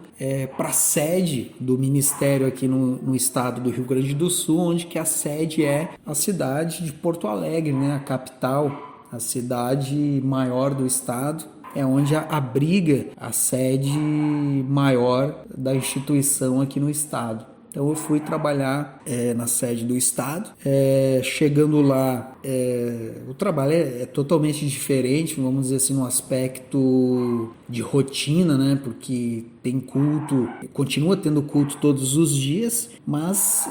para a sede do ministério aqui no estado do Rio Grande do Sul, onde que a sede é a cidade de Porto Alegre, né, a capital, a cidade maior do estado, é onde abriga a sede maior da instituição aqui no estado. Então eu fui trabalhar na sede do estado. Chegando lá, o trabalho é totalmente diferente, vamos dizer assim, no aspecto de rotina, né? Porque tem culto, continua tendo culto todos os dias, mas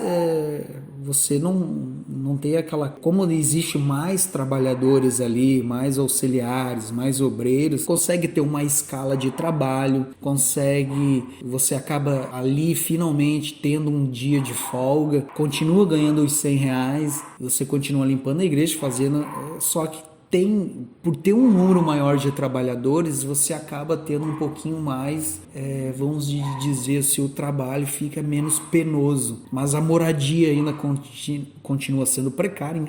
você não tem aquela... Como existe mais trabalhadores ali, mais auxiliares, mais obreiros, consegue ter uma escala de trabalho, você acaba ali finalmente tendo um dia de folga, continua ganhando os R$100, você continua limpando a igreja, fazendo, só que por ter um número maior de trabalhadores, você acaba tendo um pouquinho mais, vamos dizer, se o trabalho fica menos penoso, mas a moradia ainda continua sendo precária.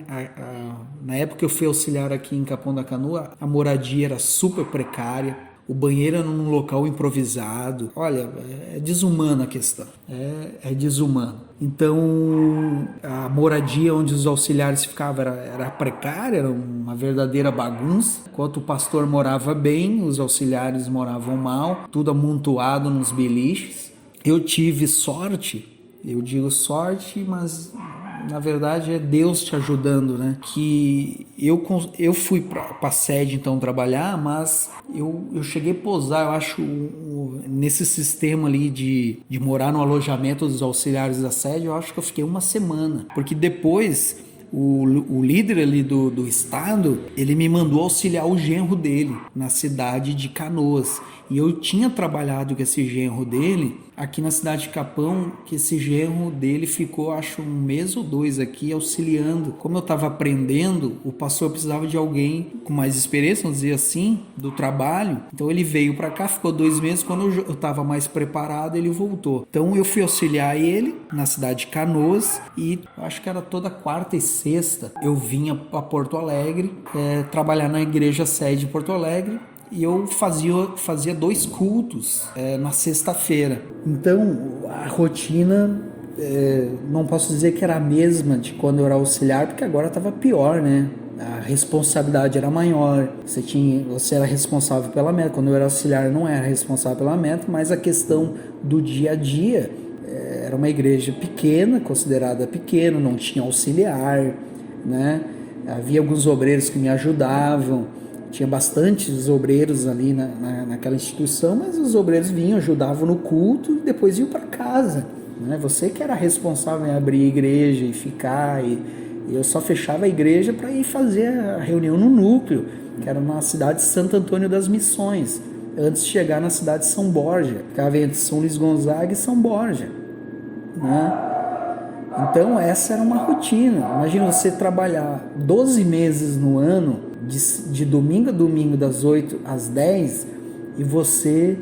Na época que eu fui auxiliar aqui em Capão da Canoa, a moradia era super precária, o banheiro era num local improvisado. Olha, é desumana a questão, é desumano. Então, a moradia onde os auxiliares ficavam era precária, era uma verdadeira bagunça. Enquanto o pastor morava bem, os auxiliares moravam mal, tudo amontoado nos beliches. Eu tive sorte, eu digo sorte, mas na verdade é Deus te ajudando, né? Que eu fui para a sede então trabalhar, mas eu cheguei a posar, eu acho, nesse sistema ali de morar no alojamento dos auxiliares da sede, eu acho que eu fiquei uma semana, porque depois o líder ali do estado, ele me mandou auxiliar o genro dele na cidade de Canoas. E eu tinha trabalhado com esse genro dele aqui na cidade de Capão, que esse genro dele ficou, acho, 1 ou 2 meses aqui auxiliando. Como eu estava aprendendo, o pastor precisava de alguém com mais experiência, vamos dizer assim, do trabalho. Então ele veio para cá, ficou 2 meses. Quando eu estava mais preparado, ele voltou. Então eu fui auxiliar ele na cidade de Canoas e acho que era toda quarta e sexta eu vinha para Porto Alegre, trabalhar na igreja sede de Porto Alegre. E eu fazia 2 cultos na sexta-feira. Então, a rotina, não posso dizer que era a mesma de quando eu era auxiliar, porque agora estava pior, né? A responsabilidade era maior, você era responsável pela meta. Quando eu era auxiliar, eu não era responsável pela meta, mas a questão do dia a dia, era uma igreja pequena, considerada pequena, não tinha auxiliar, né? Havia alguns obreiros que me ajudavam. Tinha bastantes obreiros ali naquela instituição, mas os obreiros vinham, ajudavam no culto e depois iam para casa, né? Você que era responsável em abrir a igreja e ficar, e eu só fechava a igreja para ir fazer a reunião no núcleo, que era na cidade de Santo Antônio das Missões, antes de chegar na cidade de São Borja, ficava entre São Luís Gonzaga e São Borja, né? Então essa era uma rotina. Imagina você trabalhar 12 meses no ano, de domingo a domingo, das 8 às 10, e você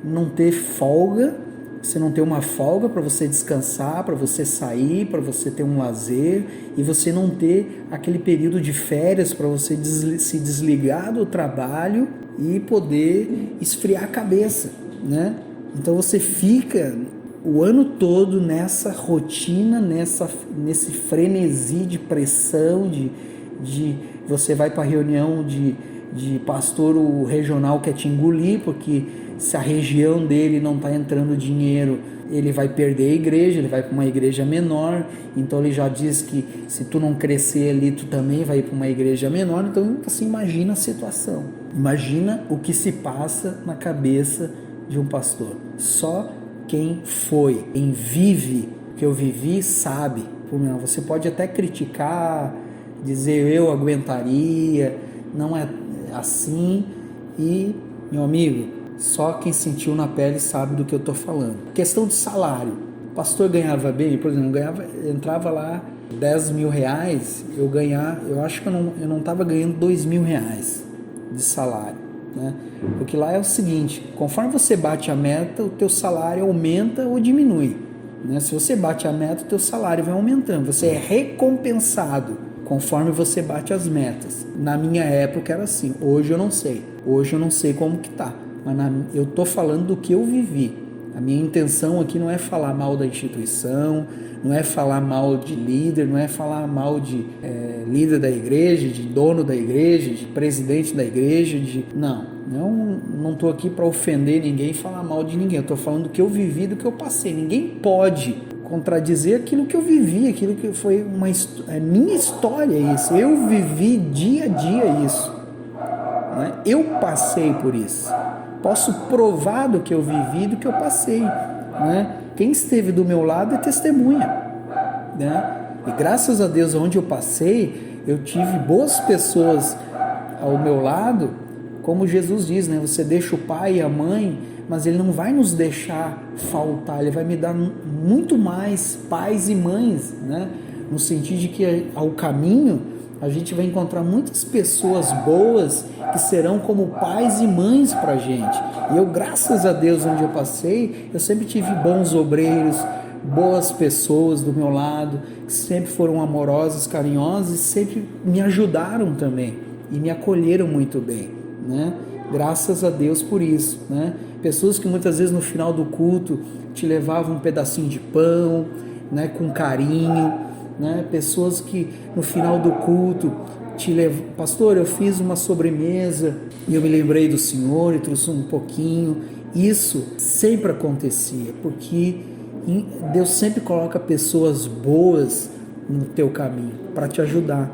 não ter folga, você não ter uma folga para você descansar, para você sair, para você ter um lazer, e você não ter aquele período de férias para você se desligar do trabalho e poder esfriar a cabeça, né? Então você fica o ano todo nessa rotina, nesse frenesi de pressão, de você vai para a reunião de pastor regional quer te engolir, porque se a região dele não está entrando dinheiro, ele vai perder a igreja, ele vai para uma igreja menor, então ele já diz que se tu não crescer ali, tu também vai para uma igreja menor. Então você imagina a situação, imagina o que se passa na cabeça de um pastor. Só quem foi, quem vive o que eu vivi sabe. Você pode até criticar, dizer eu aguentaria, não é assim, e meu amigo, só quem sentiu na pele sabe do que eu estou falando. Questão de salário, o pastor ganhava bem, por exemplo, entrava lá 10 mil reais, eu acho que eu não estava ganhando 2 mil reais de salário, né? Porque lá é o seguinte, conforme você bate a meta, o teu salário aumenta ou diminui, né? Se você bate a meta, o teu salário vai aumentando, você é recompensado conforme você bate as metas. Na minha época era assim, hoje eu não sei como que tá, mas eu tô falando do que eu vivi. A minha intenção aqui não é falar mal da instituição, não é falar mal de líder, não é falar mal de líder da igreja, de dono da igreja, de presidente da igreja, não estou aqui para ofender ninguém e falar mal de ninguém. Eu estou falando do que eu vivi, do que eu passei. Ninguém pode contradizer aquilo que eu vivi, aquilo que foi minha história, isso. Eu vivi dia a dia isso, né? Eu passei por isso. Posso provar do que eu vivi, do que eu passei, né? Quem esteve do meu lado é testemunha, né? E graças a Deus, onde eu passei, eu tive boas pessoas ao meu lado, como Jesus diz, né? Você deixa o pai e a mãe, mas ele não vai nos deixar faltar, ele vai me dar muito mais pais e mães, né? No sentido de que ao caminho a gente vai encontrar muitas pessoas boas que serão como pais e mães pra gente. E eu, graças a Deus, onde eu passei, eu sempre tive bons obreiros, boas pessoas do meu lado, que sempre foram amorosas, carinhosas e sempre me ajudaram também e me acolheram muito bem, né? Graças a Deus por isso, né? Pessoas que muitas vezes no final do culto te levavam um pedacinho de pão, né, com carinho, né? Pessoas que no final do culto te levam, pastor, eu fiz uma sobremesa e eu me lembrei do Senhor e trouxe um pouquinho. Isso sempre acontecia, porque Deus sempre coloca pessoas boas no teu caminho, para te ajudar,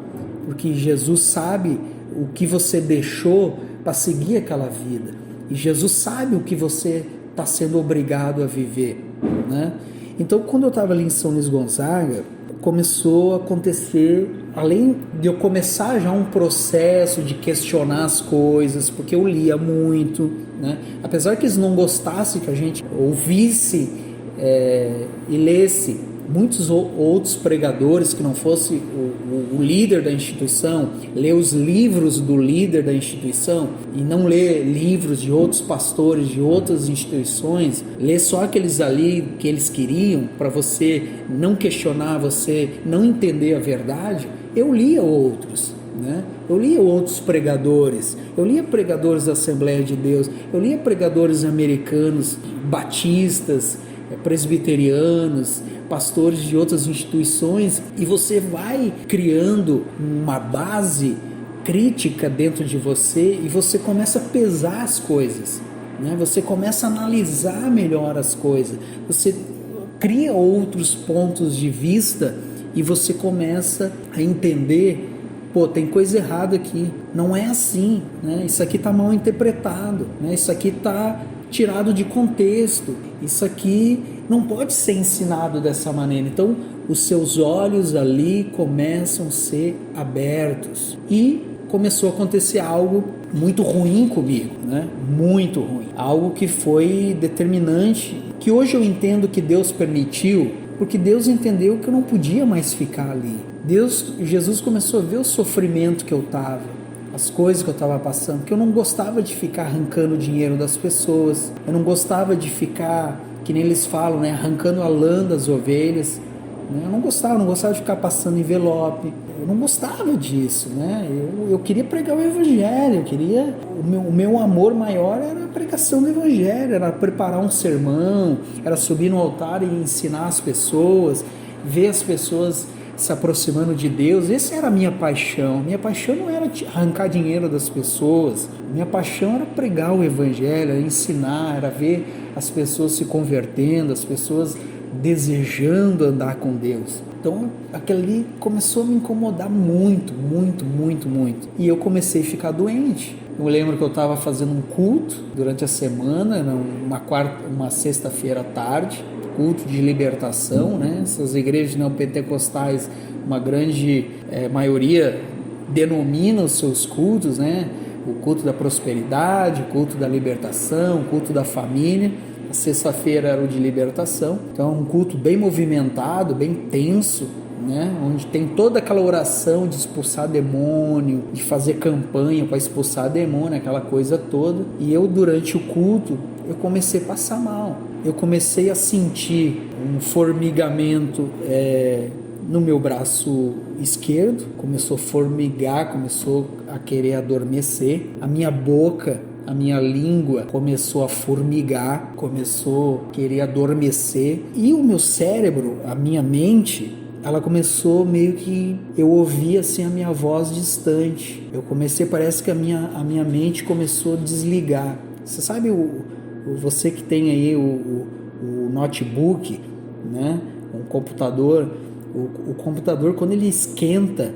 porque Jesus sabe o que você deixou para seguir aquela vida, e Jesus sabe o que você está sendo obrigado a viver, né? Então, quando eu estava ali em São Luís Gonzaga, começou a acontecer, além de eu começar já um processo de questionar as coisas, porque eu lia muito, né? Apesar que eles não gostassem que a gente ouvisse e lesse muitos outros pregadores que não fosse o líder da instituição, ler os livros do líder da instituição e não ler livros de outros pastores de outras instituições, ler só aqueles ali que eles queriam, para você não questionar, você não entender a verdade. Eu lia outros, né? Eu lia outros pregadores, eu lia pregadores da Assembleia de Deus, eu lia pregadores americanos, batistas, presbiterianos, pastores de outras instituições, e você vai criando uma base crítica dentro de você e você começa a pesar as coisas, né? Você começa a analisar melhor as coisas, você cria outros pontos de vista e você começa a entender, pô, tem coisa errada aqui, não é assim, né? Isso aqui está mal interpretado, né? Isso aqui está tirado de contexto, isso aqui não pode ser ensinado dessa maneira. Então os seus olhos ali começam a ser abertos e começou a acontecer algo muito ruim comigo, né? Muito ruim, algo que foi determinante, que hoje eu entendo que Deus permitiu, porque Deus entendeu que eu não podia mais ficar ali. Jesus começou a ver o sofrimento que eu estava, as coisas que eu estava passando, porque eu não gostava de ficar arrancando dinheiro das pessoas, eu não gostava de ficar, que nem eles falam, né, arrancando a lã das ovelhas, né? Eu não gostava de ficar passando envelope, eu não gostava disso, né? Eu queria pregar o evangelho, o meu amor maior era a pregação do evangelho, era preparar um sermão, era subir no altar e ensinar as pessoas, ver as pessoas se aproximando de Deus. Essa era a minha paixão. Minha paixão não era arrancar dinheiro das pessoas, minha paixão era pregar o evangelho, era ensinar, era ver as pessoas se convertendo, as pessoas desejando andar com Deus. Então aquilo ali começou a me incomodar muito, muito, muito, muito, e eu comecei a ficar doente. Eu lembro que eu estava fazendo um culto durante a semana, uma sexta-feira à tarde, culto de libertação, né? Essas igrejas neopentecostais, uma grande maioria denomina os seus cultos, né? O culto da prosperidade, o culto da libertação, o culto da família. A sexta-feira era o de libertação, então um culto bem movimentado, bem tenso, né? Onde tem toda aquela oração de expulsar demônio, de fazer campanha para expulsar demônio, aquela coisa toda. E eu, durante o culto, eu comecei a passar mal. Eu comecei a sentir um formigamento no meu braço esquerdo, começou a formigar, começou a querer adormecer. A minha boca, a minha língua começou a formigar, começou a querer adormecer. E o meu cérebro, a minha mente, ela começou meio que, eu ouvia assim a minha voz distante. Eu comecei, parece que a minha mente começou a desligar. Você sabe, você que tem aí o notebook, né? Um computador, o computador, quando ele esquenta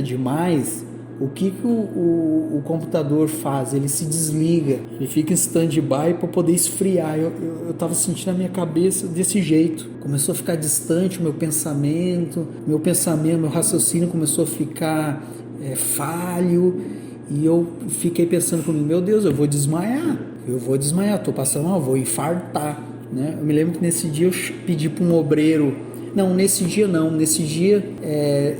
demais, o que o computador faz? Ele se desliga, ele fica em stand-by para poder esfriar. Eu estava sentindo a minha cabeça desse jeito, começou a ficar distante o meu pensamento, meu raciocínio começou a ficar falho, e eu fiquei pensando comigo, meu Deus, eu vou desmaiar, estou passando mal, vou infartar, né? Eu me lembro que nesse dia eu pedi para um obreiro. Nesse dia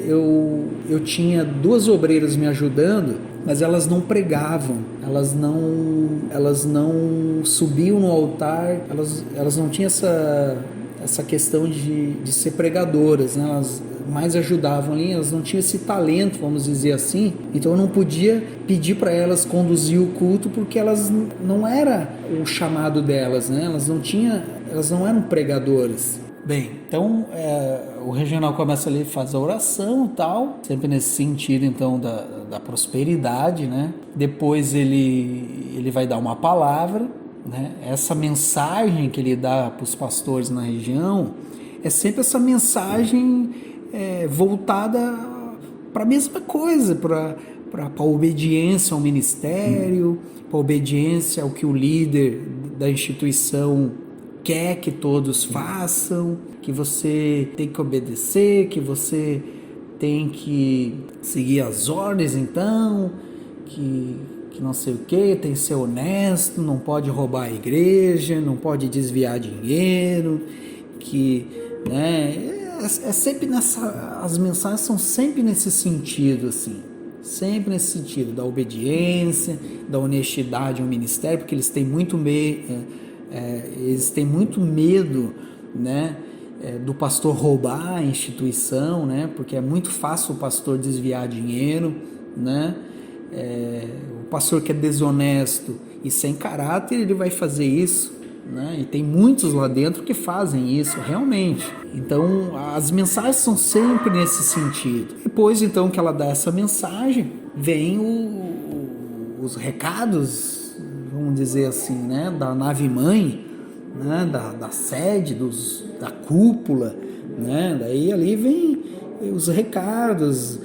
eu tinha 2 obreiras me ajudando, mas elas não pregavam, elas não subiam no altar, elas não tinham essa questão de ser pregadoras, né? Elas mais ajudavam ali, elas não tinham esse talento, vamos dizer assim. Então eu não podia pedir para elas conduzir o culto, porque elas não era o chamado delas, né? Elas não eram pregadoras. Bem, então o regional começa ali, faz a oração e tal, sempre nesse sentido então da prosperidade, né? Depois ele vai dar uma palavra, né? Essa mensagem que ele dá para os pastores na região é sempre essa mensagem voltada para a mesma coisa, para a obediência ao ministério, para a obediência ao que o líder da instituição quer que todos façam, que você tem que obedecer, que você tem que seguir as ordens, então, que não sei o que, tem que ser honesto, não pode roubar a igreja, não pode desviar dinheiro, que, né, sempre as mensagens são sempre nesse sentido, assim, sempre nesse sentido, da obediência, da honestidade ao ministério, porque eles têm muito medo, né, do pastor roubar a instituição, né, porque é muito fácil o pastor desviar dinheiro, né, o pastor que é desonesto e sem caráter, ele vai fazer isso, né, e tem muitos lá dentro que fazem isso, realmente. Então, as mensagens são sempre nesse sentido. Depois, então, que ela dá essa mensagem, vem os recados, vamos dizer assim, né, da nave-mãe, né, da sede, da cúpula, né, daí ali vem os recados,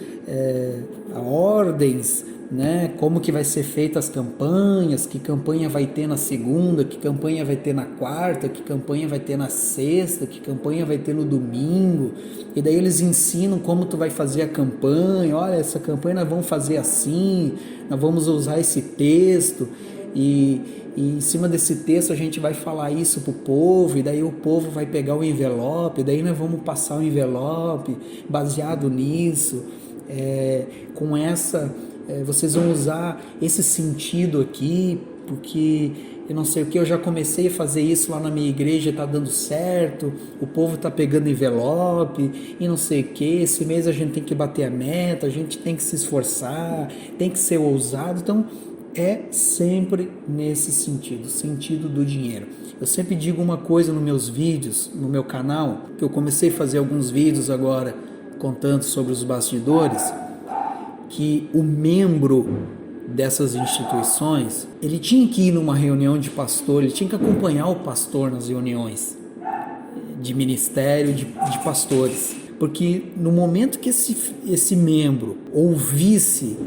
ordens, né, como que vai ser feita as campanhas, que campanha vai ter na segunda, que campanha vai ter na quarta, que campanha vai ter na sexta, que campanha vai ter no domingo, e daí eles ensinam como tu vai fazer a campanha. Olha, essa campanha nós vamos fazer assim, nós vamos usar esse texto, e em cima desse texto a gente vai falar isso pro povo, e daí o povo vai pegar o envelope, daí nós vamos passar o envelope baseado nisso, com essa, vocês vão usar esse sentido aqui, porque eu não sei o que, eu já comecei a fazer isso lá na minha igreja, está dando certo, o povo está pegando envelope e não sei o que, esse mês a gente tem que bater a meta, a gente tem que se esforçar, tem que ser ousado. Então é sempre nesse sentido do dinheiro. Eu sempre digo uma coisa nos meus vídeos, no meu canal, que eu comecei a fazer alguns vídeos agora contando sobre os bastidores, que o membro dessas instituições, ele tinha que ir numa reunião de pastor, ele tinha que acompanhar o pastor nas reuniões de ministério, de pastores, porque no momento que esse membro ouvisse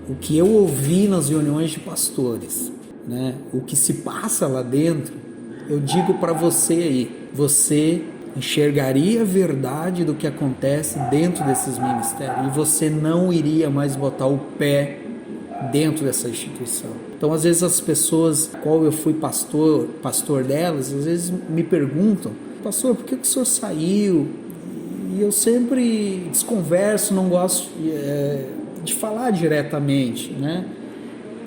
o que eu ouvi nas reuniões de pastores, né, o que se passa lá dentro, eu digo para você aí, você enxergaria a verdade do que acontece dentro desses ministérios e você não iria mais botar o pé dentro dessa instituição. Então, às vezes as pessoas, qual eu fui pastor delas, às vezes me perguntam: pastor, por que o senhor saiu? E eu sempre desconverso, não gosto de falar diretamente, né?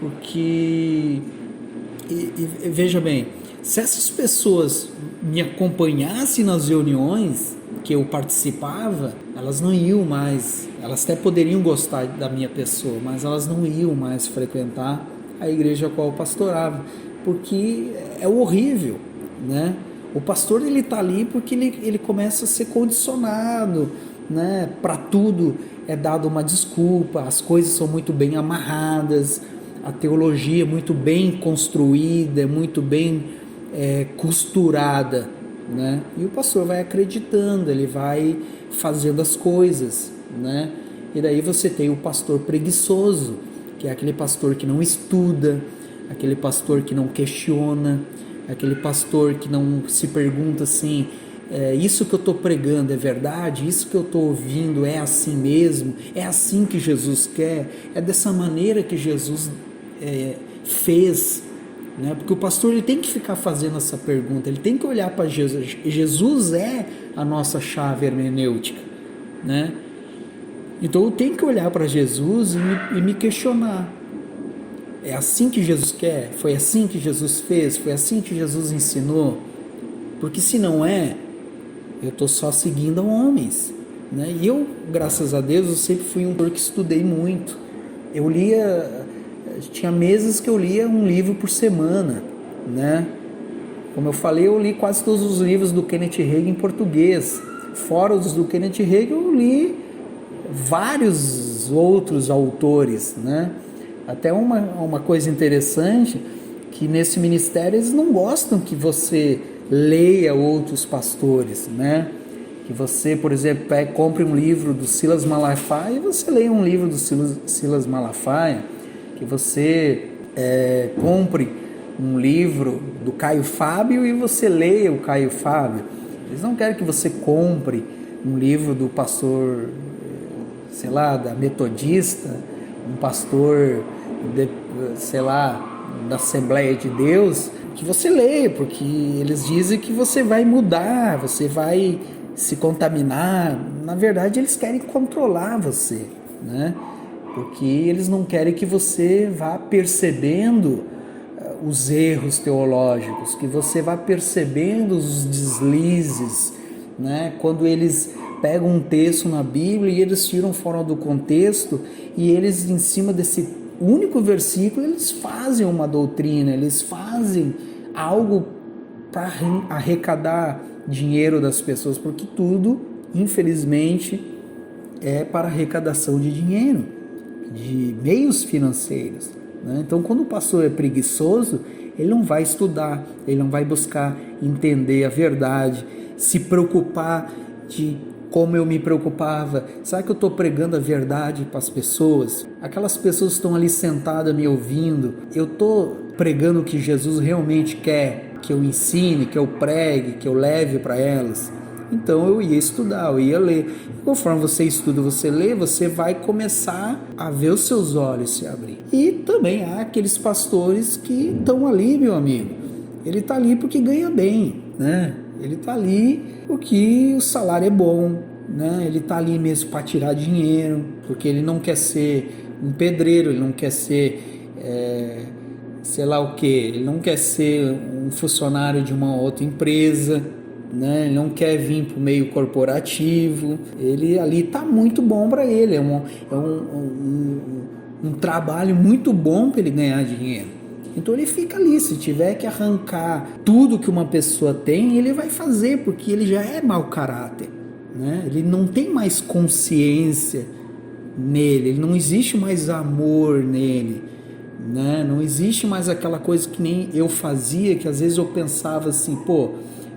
Porque, veja bem, se essas pessoas me acompanhassem nas reuniões que eu participava, elas não iam mais, elas até poderiam gostar da minha pessoa, mas elas não iam mais frequentar a igreja a qual eu pastorava, porque é horrível, né? O pastor, ele está ali porque ele começa a ser condicionado, né? Para tudo é dado uma desculpa, as coisas são muito bem amarradas, a teologia é muito bem construída, é muito bem costurada, né? E o pastor vai acreditando, ele vai fazendo as coisas, né? E daí você tem o pastor preguiçoso, que é aquele pastor que não estuda, aquele pastor que não questiona, aquele pastor que não se pergunta assim: isso que eu estou pregando é verdade? Isso que eu estou ouvindo é assim mesmo? É assim que Jesus quer? É dessa maneira que Jesus fez? Né? Porque o pastor, ele tem que ficar fazendo essa pergunta, ele tem que olhar para Jesus. Jesus é a nossa chave hermenêutica, né? Então eu tenho que olhar para Jesus e me questionar: é assim que Jesus quer? Foi assim que Jesus fez? Foi assim que Jesus ensinou? Porque se não é, eu estou só seguindo homens, né? E eu, graças a Deus, eu sempre fui um que estudei muito. Eu lia, tinha meses que eu lia um livro por semana, né? Como eu falei, eu li quase todos os livros do Kenneth Hagin em português. Fora os do Kenneth Hagin, eu li vários outros autores, né? Até uma coisa interessante, que nesse ministério eles não gostam que você leia outros pastores, né? Que você, por exemplo, compre um livro do Silas Malafaia e você leia um livro do Silas Malafaia, que você compre um livro do Caio Fábio e você leia o Caio Fábio. Eles não querem que você compre um livro do pastor, sei lá, da Metodista, um pastor, sei lá, da Assembleia de Deus, que você leia, porque eles dizem que você vai mudar, você vai se contaminar. Na verdade, eles querem controlar você, né? Porque eles não querem que você vá percebendo os erros teológicos, que você vá percebendo os deslizes, né? Quando eles pegam um texto na Bíblia e eles tiram fora do contexto e eles, em cima desse único versículo, eles fazem uma doutrina, eles fazem algo para arrecadar dinheiro das pessoas, porque tudo, infelizmente, é para arrecadação de dinheiro, de meios financeiros, né? Então, quando o pastor é preguiçoso, ele não vai estudar, ele não vai buscar entender a verdade, se preocupar de como eu me preocupava. Sabe que eu estou pregando a verdade para as pessoas? Aquelas pessoas estão ali sentadas me ouvindo. Eu estou pregando o que Jesus realmente quer que eu ensine, que eu pregue, que eu leve para elas. Então eu ia estudar, eu ia ler. E conforme você estuda, você lê, você vai começar a ver os seus olhos se abrir. E também há aqueles pastores que estão ali, meu amigo. Ele está ali porque ganha bem, né? Ele está ali porque o salário é bom, né? Ele está ali mesmo para tirar dinheiro, porque ele não quer ser um pedreiro, ele não quer ser, sei lá o que, ele não quer ser um funcionário de uma outra empresa, né? Ele não quer vir para o meio corporativo, ele ali está muito bom para ele, é um trabalho muito bom para ele ganhar dinheiro. Então ele fica ali, se tiver que arrancar tudo que uma pessoa tem, ele vai fazer, porque ele já é mau caráter, né? Ele não tem mais consciência nele, ele não existe mais amor nele, né? Não existe mais aquela coisa que nem eu fazia, que às vezes eu pensava assim, pô,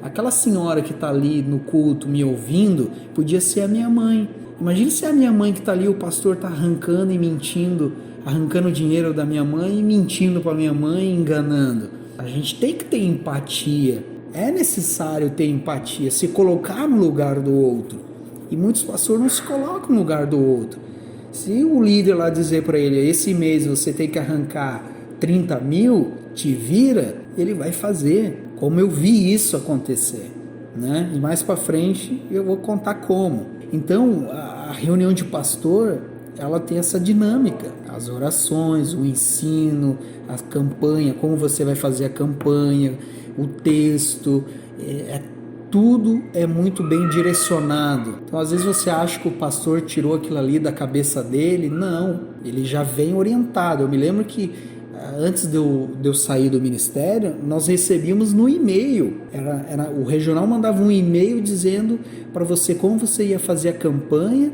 aquela senhora que está ali no culto me ouvindo, podia ser a minha mãe. Imagina se é a minha mãe que está ali, o pastor está arrancando e mentindo, arrancando o dinheiro da minha mãe e mentindo para minha mãe, enganando. A gente tem que ter empatia, é necessário ter empatia, se colocar no lugar do outro. E muitos pastores não se colocam no lugar do outro. Se o líder lá dizer para ele, esse mês você tem que arrancar 30 mil, te vira, ele vai fazer, como eu vi isso acontecer, né? E mais para frente eu vou contar como. Então a reunião de pastor, ela tem essa dinâmica, as orações, o ensino, a campanha, como você vai fazer a campanha, o texto, tudo é muito bem direcionado. Então às vezes você acha que o pastor tirou aquilo ali da cabeça dele, não, ele já vem orientado. Eu me lembro que antes de eu sair do ministério, nós recebíamos no e-mail, o regional mandava um e-mail dizendo para você como você ia fazer a campanha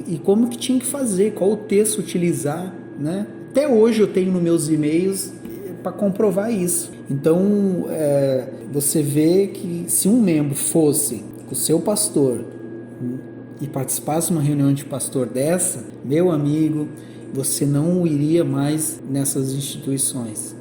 e como que tinha que fazer, qual o texto utilizar, né? Até hoje eu tenho nos meus e-mails para comprovar isso. Então você vê que se um membro fosse o seu pastor e participasse de uma reunião de pastor dessa, meu amigo, você não iria mais nessas instituições.